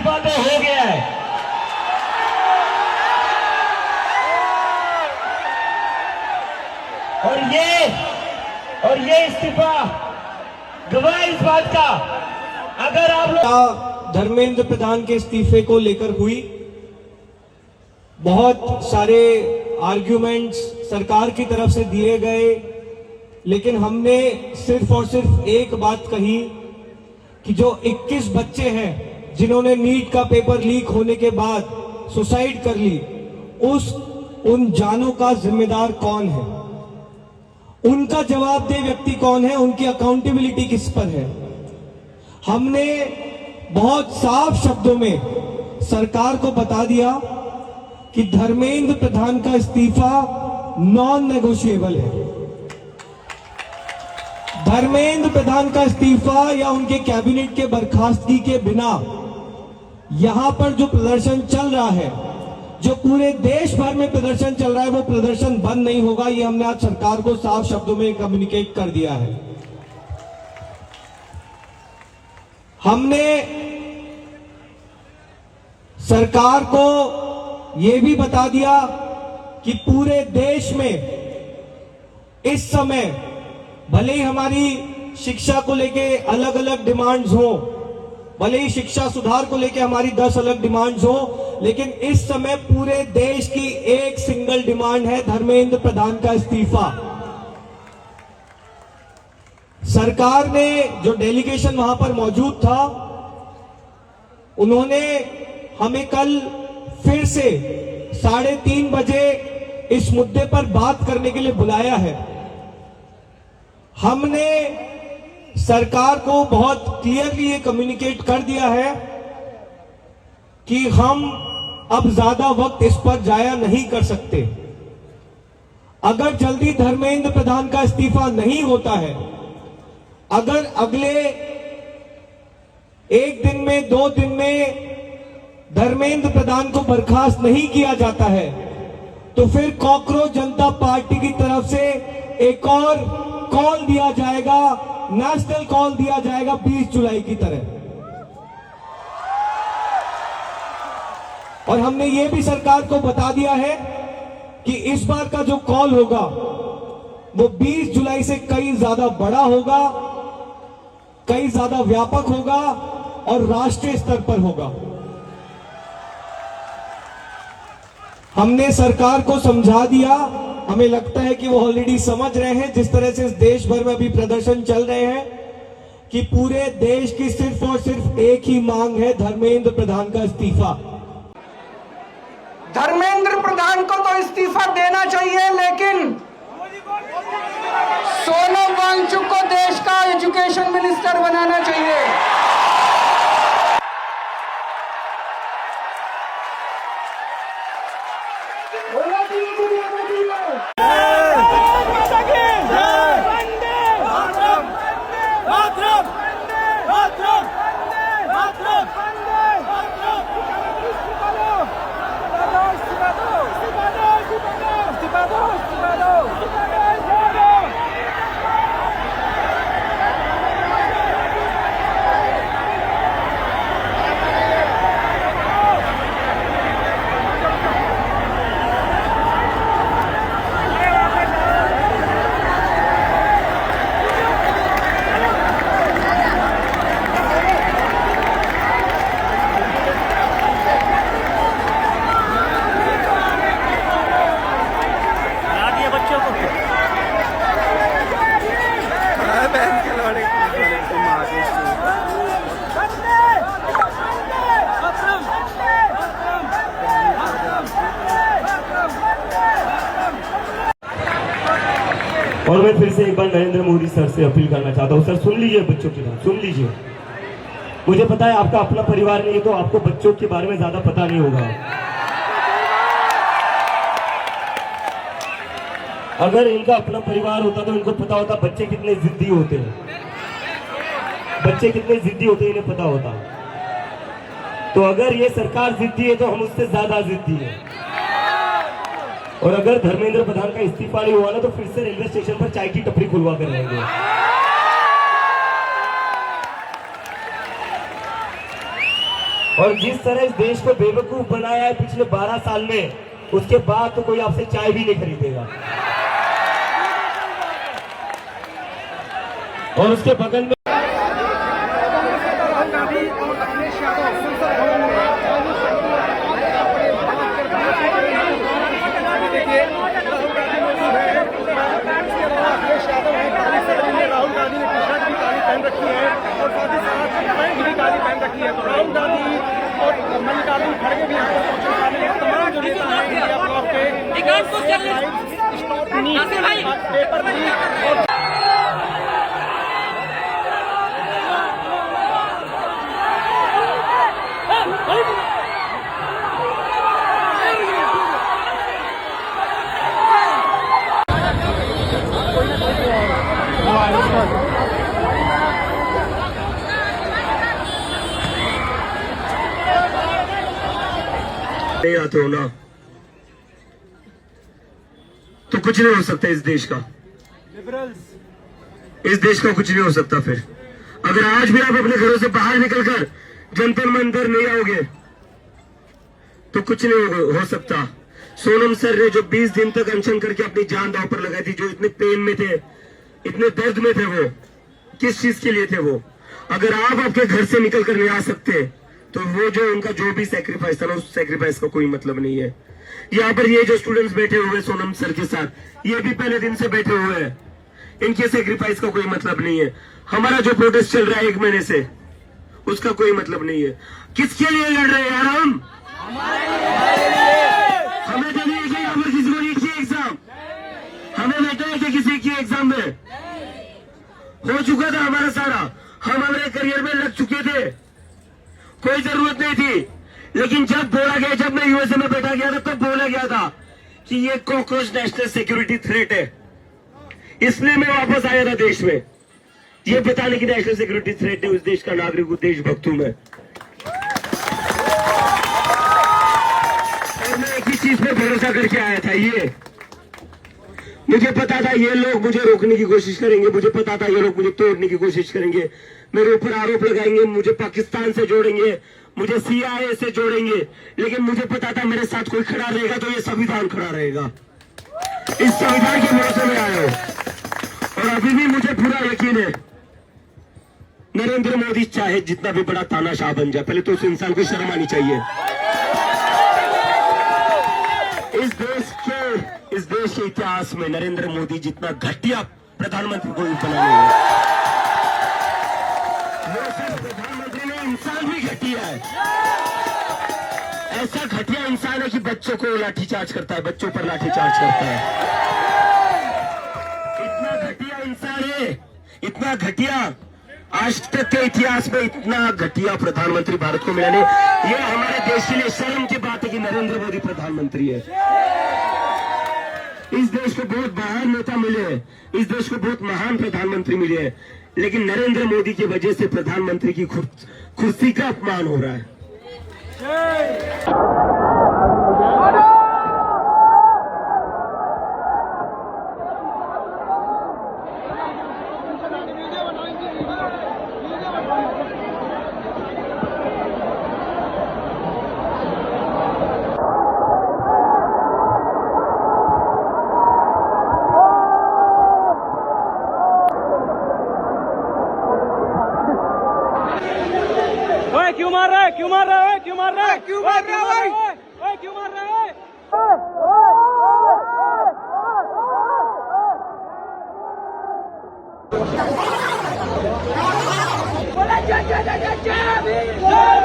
इस्तीफा तो हो गया है। और ये इस्तीफा गवाह इस बात का, अगर आप लोग धर्मेंद्र प्रधान के इस्तीफे को लेकर हुई, बहुत सारे आर्ग्यूमेंट्स सरकार की तरफ से दिए गए, लेकिन हमने सिर्फ और सिर्फ एक बात कही कि जो 21 बच्चे हैं जिन्होंने नीट का पेपर लीक होने के बाद सुसाइड कर ली, उन जानों का जिम्मेदार कौन है, उनका जवाबदेह व्यक्ति कौन है, उनकी अकाउंटेबिलिटी किस पर है। हमने बहुत साफ शब्दों में सरकार को बता दिया कि धर्मेंद्र प्रधान का इस्तीफा नॉन नेगोशिएबल है। धर्मेंद्र प्रधान का इस्तीफा या उनके कैबिनेट के बर्खास्तगी के बिना यहां पर जो प्रदर्शन चल रहा है, जो पूरे देश भर में प्रदर्शन चल रहा है, वो प्रदर्शन बंद नहीं होगा। ये हमने आज सरकार को साफ शब्दों में कम्युनिकेट कर दिया है। हमने सरकार को यह भी बता दिया कि पूरे देश में इस समय भले ही हमारी शिक्षा को लेके अलग अलग डिमांड्स हो, भले ही शिक्षा सुधार को लेके हमारी 10 अलग डिमांड्स हो, लेकिन इस समय पूरे देश की एक सिंगल डिमांड है, धर्मेंद्र प्रधान का इस्तीफा। सरकार ने जो डेलीगेशन वहां पर मौजूद था, उन्होंने हमें कल फिर से 3:30 बजे इस मुद्दे पर बात करने के लिए बुलाया है। हमने सरकार को बहुत क्लियरली ये कम्युनिकेट कर दिया है कि हम अब ज्यादा वक्त इस पर जाया नहीं कर सकते। अगर जल्दी धर्मेंद्र प्रधान का इस्तीफा नहीं होता है, अगर अगले 1 दिन में 2 दिन में धर्मेंद्र प्रधान को बर्खास्त नहीं किया जाता है, तो फिर कॉकरोच जनता पार्टी की तरफ से एक और कॉल दिया जाएगा, नेशनल कॉल दिया जाएगा 20 जुलाई की तरह। और हमने ये भी सरकार को बता दिया है कि इस बार का जो कॉल होगा वो 20 जुलाई से कई ज्यादा बड़ा होगा, कई ज्यादा व्यापक होगा और राष्ट्रीय स्तर पर होगा। हमने सरकार को समझा दिया, हमें लगता है कि वो ऑलरेडी समझ रहे हैं, जिस तरह से इस देश भर में अभी प्रदर्शन चल रहे हैं, कि पूरे देश की सिर्फ और सिर्फ एक ही मांग है, धर्मेंद्र प्रधान का इस्तीफा। धर्मेंद्र प्रधान को तो इस्तीफा देना चाहिए, लेकिन सोनम वांगचुक को देश का एजुकेशन मिनिस्टर बनाना चाहिए। और मैं फिर से एक बार नरेंद्र मोदी सर से अपील करना चाहता हूँ, सर सुन लीजिए बच्चों की बात, सुन लीजिए। मुझे पता है आपका अपना परिवार नहीं है, तो आपको बच्चों के बारे में ज्यादा पता नहीं होगा। अगर इनका अपना परिवार होता तो इनको पता होता बच्चे कितने जिद्दी होते हैं, बच्चे कितने जिद्दी होते हैं, इन्हें पता होता। तो अगर ये सरकार जिद्दी है तो हम उससे ज्यादा जिद्दी है। और अगर धर्मेंद्र प्रधान का इस्तीफा नहीं हुआ ना, तो फिर से रेलवे स्टेशन पर चाय की टपरी खुलवा कर रहेंगे। और जिस तरह इस देश को बेवकूफ बनाया है पिछले 12 साल में, उसके बाद तो कोई आपसे चाय भी नहीं खरीदेगा। और उसके बगल में राहुल गांधी ने टी शर्ट भी काली पहन रखी है और साथ ही साथ पैंट भी काली पहन रखी है। तो राहुल गांधी और मल्लिकार्जुन खड़गे भी यहाँ पर पहुंचे, शामिल हैं तमाम जो नेता हैं इंडिया ब्लॉक के पेपर लीक नहीं आते हो ना, तो कुछ नहीं हो सकता इस देश का। इस देश का कुछ नहीं हो सकता। फिर अगर आज भी आप अपने घरों से बाहर निकलकर जनता मंदिर नहीं आओगे तो कुछ नहीं हो सकता। सोनम सर ने जो 20 दिन तक अनशन करके अपनी जान दांव पर लगाई थी, जो इतने पेन में थे, इतने दर्द में थे, वो किस चीज के लिए थे वो? अगर आप आपके घर से निकल कर नहीं आ सकते तो वो जो उनका जो भी सैक्रिफाइस था ना, उस सैक्रिफाइस का कोई मतलब नहीं है। यहाँ पर ये जो स्टूडेंट्स बैठे हुए सोनम सर के साथ, ये भी पहले दिन से बैठे हुए हैं, इनके सैक्रिफाइस का कोई मतलब नहीं है। हमारा जो प्रोटेस्ट चल रहा है 1 महीने से, उसका कोई मतलब नहीं है। किसके लिए लड़ रहे हैं यार हम? हमें तो नहीं कि यहाँ पर किसी को नहीं की एग्जाम, हमें बैठा है कि किसी की एग्जाम में हो चुका था हमारा सारा, हम हमारे करियर में लग चुके थे, कोई जरूरत नहीं थी। लेकिन जब बोला गया, जब मैं यूएसए में बैठा गया था, तब बोला गया था कि ये कॉकरोच नेशनल सिक्योरिटी थ्रेट है, इसलिए मैं वापस आया था देश में, ये बताने की नेशनल सिक्योरिटी थ्रेट है, उस देश का नागरिक हूं, देशभक्त हूं मैं। और मैं एक ही चीज पे भरोसा करके आया था, ये मुझे पता था ये लोग मुझे रोकने की कोशिश करेंगे, मुझे पता था ये लोग मुझे तोड़ने की कोशिश करेंगे, मेरे ऊपर आरोप लगाएंगे, मुझे पाकिस्तान से जोड़ेंगे, मुझे CIA से जोड़ेंगे, लेकिन मुझे पता था मेरे साथ कोई खड़ा रहेगा तो ये संविधान खड़ा रहेगा। इस संविधान के भरोसे में आया हूं और अभी भी मुझे पूरा यकीन है, नरेंद्र मोदी चाहे जितना भी बड़ा तानाशाह बन जाए, पहले तो उस इंसान को शर्म आनी चाहिए। इस देश के इतिहास में नरेंद्र मोदी जितना घटिया प्रधानमंत्री कोई बना नहीं है। वो सिर्फ प्रधानमंत्री नहीं, इंसान भी घटिया है। ऐसा घटिया इंसान है कि बच्चों को लाठीचार्ज करता है, बच्चों पर लाठीचार्ज करता है। इतना घटिया इंसान है, इतना घटिया, आज तक के इतिहास में इतना घटिया प्रधानमंत्री भारत को मिला नहीं। ये हमारे देश के लिए शर्म की बात है कि नरेंद्र मोदी प्रधानमंत्री है। इस देश को बहुत महान नेता मिले हैं, इस देश को बहुत महान प्रधानमंत्री मिले हैं, लेकिन नरेंद्र मोदी की वजह से प्रधानमंत्री की कुर्सी का अपमान हो रहा है। क्यों मार रहा है? क्यों मार रहा है? क्यों मार रहा है? क्यों मार रहा है? क्यों मार रहा है? बोला जय जय जय जय जय